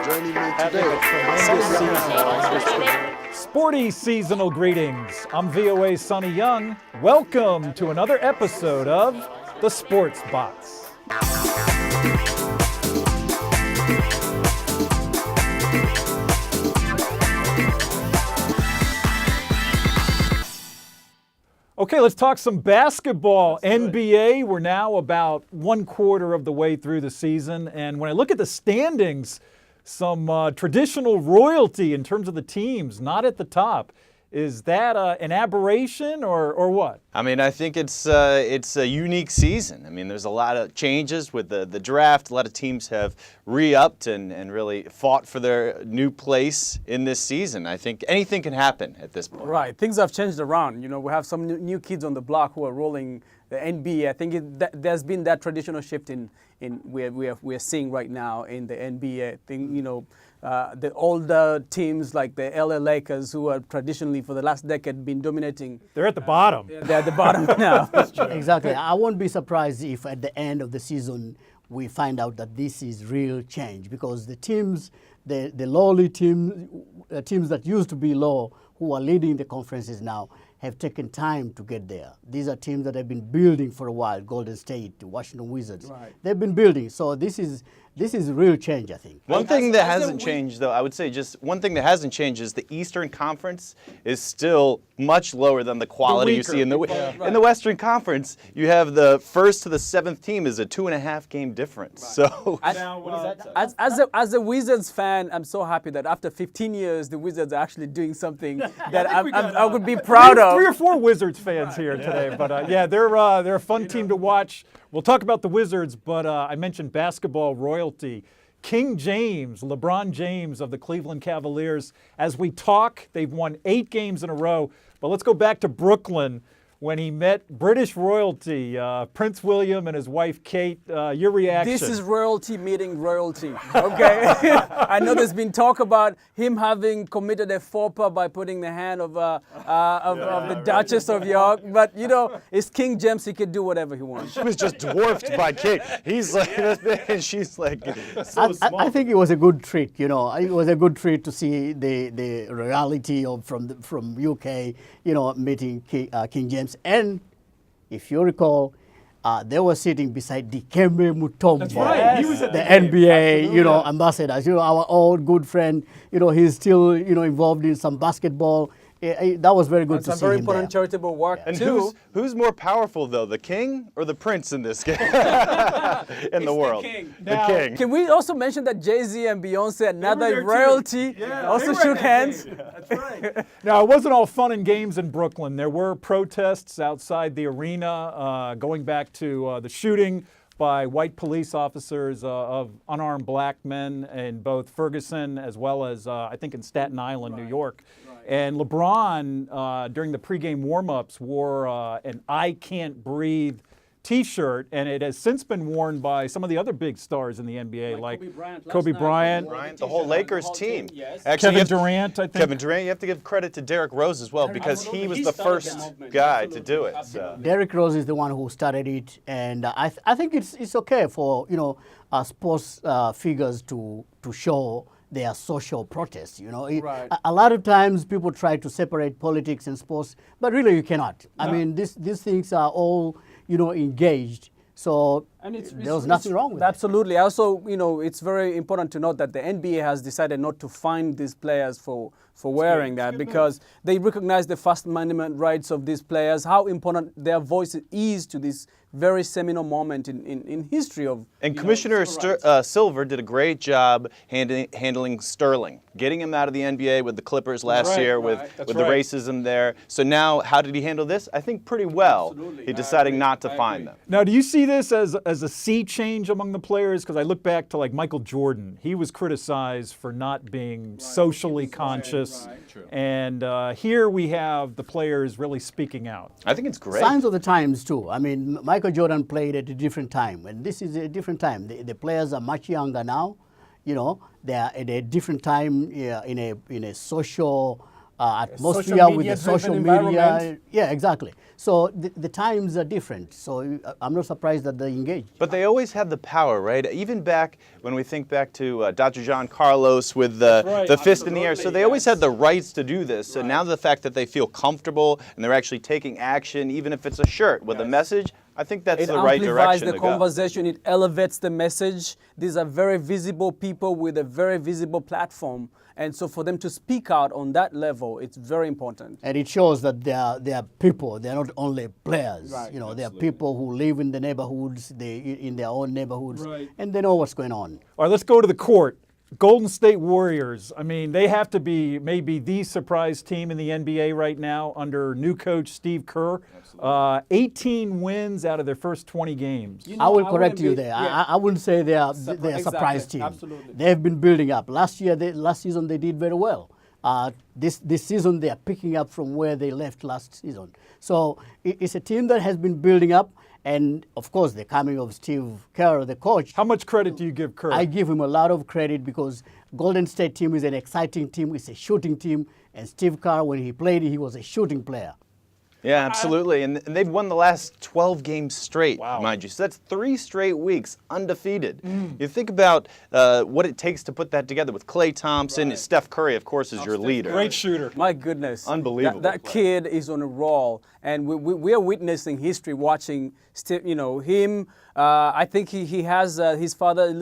having a tremendous season. Sporty seasonal greetings. I'm VOA Sonny Young. Welcome to another episode of The Sports Box. Okay, let's talk some basketball. NBA, we're now about one quarter of the way through the season. And when I look at the standings, some traditional royalty in terms of the teams, not at the top. Is that an aberration or what? I mean, I think it's a unique season. I mean, there's a lot of changes with the draft. A lot of teams have re-upped and really fought for their new place in this season. I think anything can happen at this point. Right. Things have changed around. You know, we have some new kids on the block who are rolling the NBA. I think there's been that traditional shift in we're seeing right now in the NBA. I think, you know, the older teams like the LA Lakers, who are traditionally for the last decade been dominating. They're at the bottom. They're at the bottom now. Exactly. I won't be surprised if at the end of the season we find out that this is real change, because the teams, the lowly teams that used to be low, who are leading the conferences now, have taken time to get there. These are teams that have been building for a while. Golden State, Washington Wizards. Right. They've been building. So this is real change, I think. One thing that hasn't changed, though, I would say just one thing that hasn't changed is the Eastern Conference is still much lower than the quality you see in the in the Western Conference. You have the first to the seventh team is a 2.5 game difference. Right. So as a Wizards fan, I'm so happy that after 15 years, the Wizards are actually doing something that I would be proud of. 3 or 4 Wizards fans here today, but yeah, they're a fun team to watch. We'll talk about the Wizards, but I mentioned basketball royalty. King James, LeBron James of the Cleveland Cavaliers. As we talk, they've won 8 games in a row. But let's go back to Brooklyn when he met British royalty, Prince William and his wife Kate. Your reaction? This is royalty meeting royalty, okay? I know there's been talk about him having committed a faux pas by putting the hand of the Duchess of York, but you know, it's King James, he could do whatever he wants. She was just dwarfed by Kate. He's like, and she's like so small. I think it was a good treat, you know. It was a good treat to see the royalty from UK, you know, meeting King James. And if you recall, they were sitting beside Dikembe Mutombo, That's right. He was at the the game. NBA, Absolutely. you know, ambassadors. You know, our old good friend. You know, he's still, you know, involved in some basketball. That was very good to see him some very important there. charitable work And too. who's more powerful though, the king or the prince in this game? In the world, the king. Can we also mention that Jay-Z and Beyonce, another royalty, also shook hands? That's right. Now, it wasn't all fun and games in Brooklyn. There were protests outside the arena, going back to the shooting by white police officers of unarmed black men in both Ferguson as well as, I think, in Staten Island, New York. And LeBron, during the pregame warm-ups, wore an I Can't Breathe T-shirt, and it has since been worn by some of the other big stars in the NBA, like Kobe Bryant, The whole Lakers team. Yes. Actually, Kevin Durant, I think. Kevin Durant, you have to give credit to Derrick Rose as well, because he was the first guy to do it. So. Derrick Rose is the one who started it, and I think it's okay for, you know, sports figures to show their social protests. You know, Right. a lot of times people try to separate politics and sports, but really you cannot. I mean, these things are all, you know, engaged. So there was nothing wrong with it. Absolutely. Also, you know, it's very important to note that the NBA has decided not to fine these players for wearing that, because they recognize the First Amendment rights of these players, how important their voice is to this very seminal moment in history of. And Commissioner Silver did a great job handling Sterling, getting him out of the NBA with the Clippers last year with the racism there. So now, how did he handle this? I think pretty well. Absolutely. He deciding not to fine them. Now, do you see this as a sea change among the players? Because I look back to like Michael Jordan. He was criticized for not being socially conscious. And here we have the players really speaking out. I think it's great. Signs of the times too. I mean, Michael Jordan played at a different time, and this is a different time. The players are much younger now. You know, they are at a different time in a social atmosphere social with the media-driven social media. environment. Yeah, exactly. So the times are different. So I'm not surprised that they engage. But they always had the power, right? Even back when we think back to Dr. John Carlos with the fist in the air. So they always had the rights to do this. So now the fact that they feel comfortable and they're actually taking action, even if it's a shirt with a message, I think that's It the right amplifies direction the to go. conversation. It elevates the message. These are very visible people with a very visible platform. And so for them to speak out on that level, it's very important. And it shows that they are people. They're not only players. Right. You know, they are people who live in the neighborhoods, in their own neighborhoods, Right. and they know what's going on. All right, let's go to the court. Golden State Warriors. I mean, they have to be maybe the surprise team in the NBA right now under new coach Steve Kerr. 18 wins out of their first 20 games. You I will know, correct wouldn't you be- there. yeah. I wouldn't say they are a Exactly, surprise team. absolutely. They've been building up. Last season they did very well. This season they are picking up from where they left last season. So it's a team that has been building up, and of course the coming of Steve Kerr, the coach. How much credit do you give Kerr? I give him a lot of credit because Golden State team is an exciting team. It's a shooting team, and Steve Kerr, when he played, he was a shooting player. Yeah, absolutely. And they've won the last 12 games straight, Wow. mind you. So that's 3 straight weeks undefeated. You think about what it takes to put that together with Klay Thompson. Steph Curry, of course, is your leader. Great shooter. My goodness. Unbelievable That player. kid is on a roll. And we are witnessing history, watching him. I think he has his father's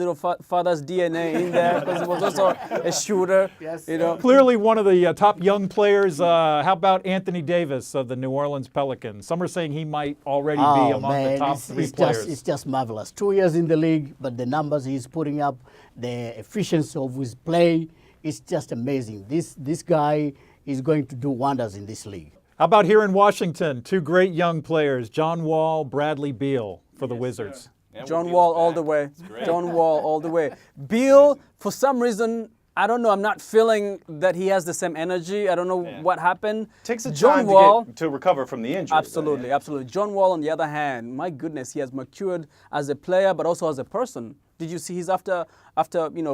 DNA in there because he was also a shooter. Yes. Clearly one of the top young players. How about Anthony Davis of the New Orleans Pelicans? Some are saying he might already be among the top 3 players. It's just marvelous. 2 years in the league, but the numbers he's putting up, the efficiency of his play, it's just amazing. This guy is going to do wonders in this league. How about here in Washington? 2 great young players, John Wall, Bradley Beal for the Wizards. John Wall all the way. John Wall all the way. Beal, for some reason, I don't know. I'm not feeling that he has the same energy. I don't know what happened. Takes a John time Wall, to recover from the injury. absolutely, absolutely. John Wall, on the other hand, my goodness, he has matured as a player, but also as a person. Did you see his after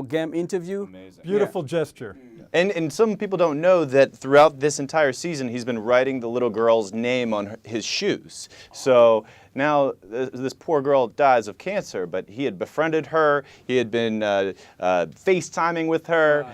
game interview? Amazing. Beautiful gesture. And some people don't know that throughout this entire season, he's been writing the little girl's name on his shoes. So now this poor girl dies of cancer, but he had befriended her. He had been FaceTiming with her.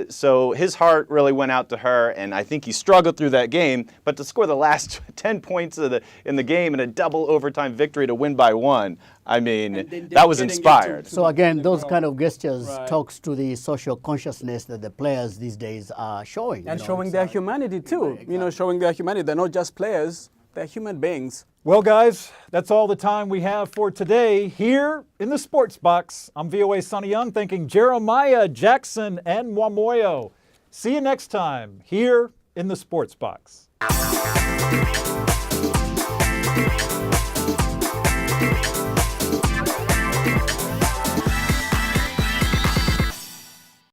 So his heart really went out to her, and I think he struggled through that game. But to score the last 10 points in the game in a double overtime victory to win by 1, I mean, that was inspired. So again, those kind of gestures talks to the social consciousness that the players these days are showing. And showing their humanity too. Showing their humanity. They're not just players, they're human beings. Well, guys, that's all the time we have for today here in the Sports Box. I'm VOA Sonny Young, thanking Jeremiah, Jackson, and Mwamoyo. See you next time here in the Sports Box.